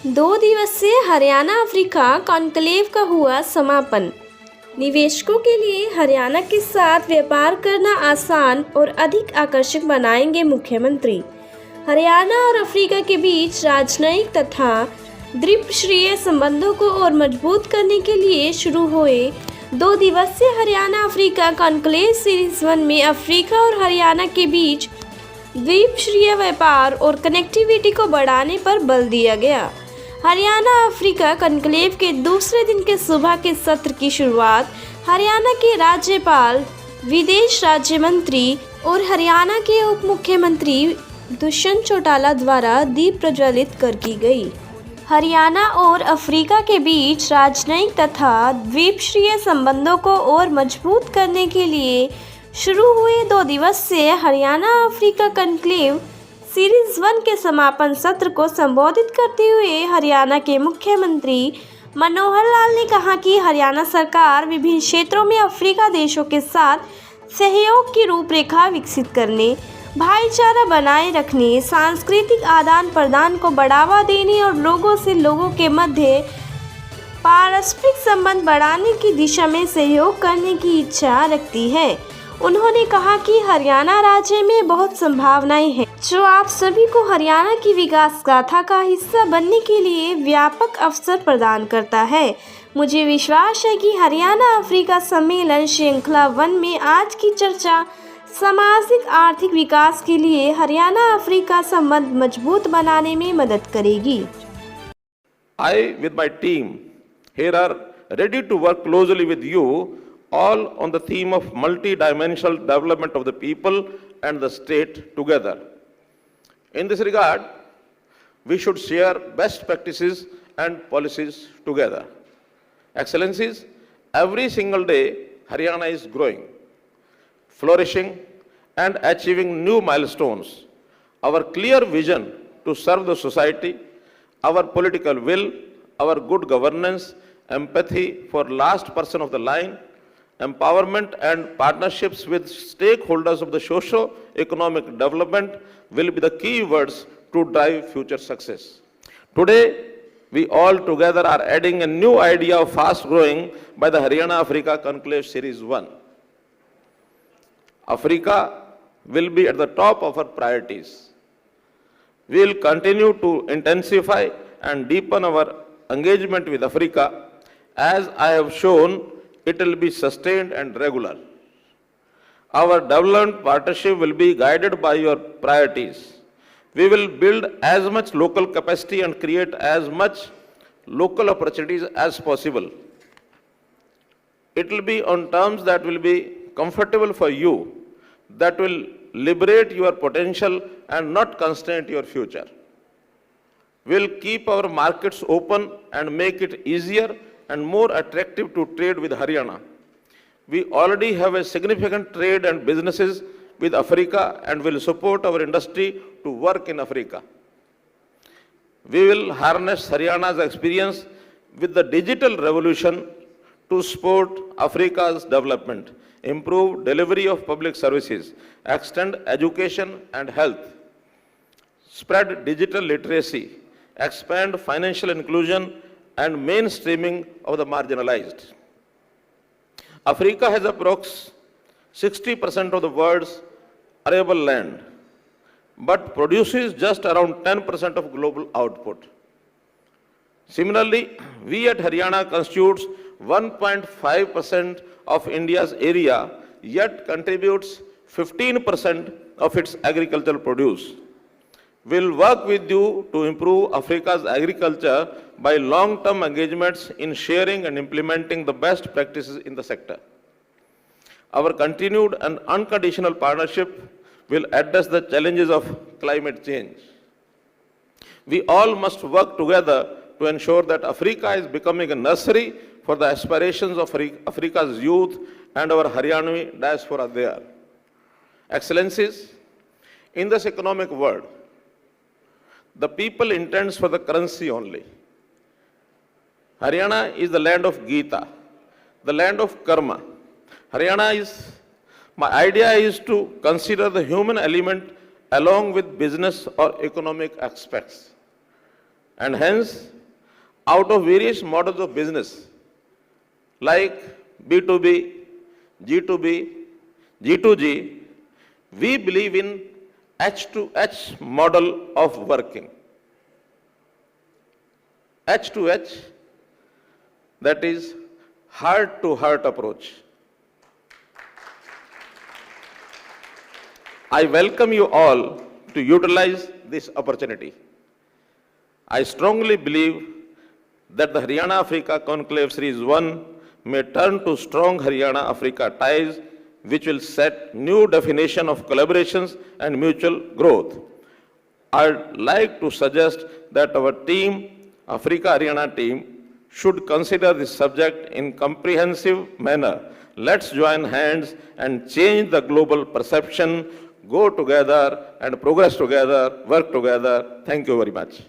2 दिवसीय Haryana Africa conclave का हुआ समापन। निवेशकों के लिए हरियाणा के साथ व्यापार करना आसान और अधिक आकर्षक बनाएंगे मुख्यमंत्री। हरियाणा और अफ्रीका के बीच राजनयिक तथा द्विपक्षीय संबंधों को और मजबूत करने के लिए शुरू हुए 2 दिवसीय हरियाणा अफ्रीका कॉन्क्लेव सीरीज 1 में अफ्रीका और हरियाणा के बीच द्विपक्षीय व्यापार और कनेक्टिविटी को बढ़ाने पर बल दिया गया। हरियाणा अफ्रीका कॉन्क्लेव के दूसरे दिन के सुबह के सत्र की शुरुआत हरियाणा के राज्यपाल, विदेश राज्य मंत्री और हरियाणा के उप मुख्यमंत्री दुष्यंत चौटाला द्वारा दीप प्रज्वलित कर की गई। हरियाणा और अफ्रीका के बीच राजनयिक तथा द्विपक्षीय संबंधों को और मजबूत करने के लिए शुरू हुए 2 दिवसीय हरियाणा अफ्रीका कॉन्क्लेव सीरीज 1 के समापन सत्र को संबोधित करते हुए हरियाणा के मुख्यमंत्री मनोहर लाल ने कहा कि हरियाणा सरकार विभिन्न क्षेत्रों में अफ्रीका देशों के साथ सहयोग की रूपरेखा विकसित करने, भाईचारा बनाए रखने, सांस्कृतिक आदान प्रदान को बढ़ावा देने और लोगों से लोगों के मध्य पारस्परिक संबंध बढ़ाने की दिशा में सहयोग करने की इच्छा रखती है। उन्होंने कहा कि हरियाणा राज्य में बहुत संभावनाएं हैं, जो आप सभी को हरियाणा की विकास गाथा का हिस्सा बनने के लिए व्यापक अवसर प्रदान करता है। मुझे विश्वास है कि हरियाणा अफ्रीका सम्मेलन श्रृंखला 1 में आज की चर्चा सामाजिक आर्थिक विकास के लिए हरियाणा अफ्रीका संबंध मजबूत बनाने में मदद करेगी। I with my team here are ready to work closely with you all on the theme of multi-dimensional development of the people and the state together. In this regard, we should share best practices and policies together. Excellencies, every single day Haryana is growing, flourishing and achieving new milestones. Our clear vision to serve the society, our political will, our good governance, empathy for last person of the line, empowerment and partnerships with stakeholders of the socio-economic development will be the key words to drive future success. Today, we all together are adding a new idea of fast growing by the Haryana Africa Conclave Series 1. Africa will be at the top of our priorities. We will continue to intensify and deepen our engagement with Africa. As I have shown, it will be sustained and regular. Our development partnership will be guided by your priorities. We will build as much local capacity and create as much local opportunities as possible. It will be on terms that will be comfortable for you, that will liberate your potential and not constrain your future. We will keep our markets open and make it easier and more attractive to trade with Haryana. We already have a significant trade and businesses with Africa and will support our industry to work in Africa. We will harness Haryana's experience with the digital revolution to support Africa's development, improve delivery of public services, extend education and health, spread digital literacy, expand financial inclusion and mainstreaming of the marginalized. Africa has approx 60% of the world's arable land, but produces just around 10% of global output. Similarly, we at Haryana constitutes 1.5% of India's area, yet contributes 15% of its agricultural produce. We'll work with you to improve Africa's agriculture by long-term engagements in sharing and implementing the best practices in the sector. Our continued and unconditional partnership will address the challenges of climate change. We all must work together to ensure that Africa is becoming a nursery for the aspirations of Africa's youth and our Haryana diaspora there. Excellencies, in this economic world, the people intends for the currency only. Haryana is the land of Gita, the land of karma. My idea is to consider the human element along with business or economic aspects. And hence, out of various models of business like B2B, G2B, G2G, we believe in H2H model of working. H2H, that is heart-to-heart approach. I welcome you all to utilize this opportunity. I strongly believe that the Haryana Africa Conclave Series 1 may turn to strong Haryana Africa ties, which will set new definition of collaborations and mutual growth. I'd like to suggest that our team, Africa Haryana team, should consider this subject in comprehensive manner. Let's join hands and change the global perception, go together and progress together, work together. Thank you very much.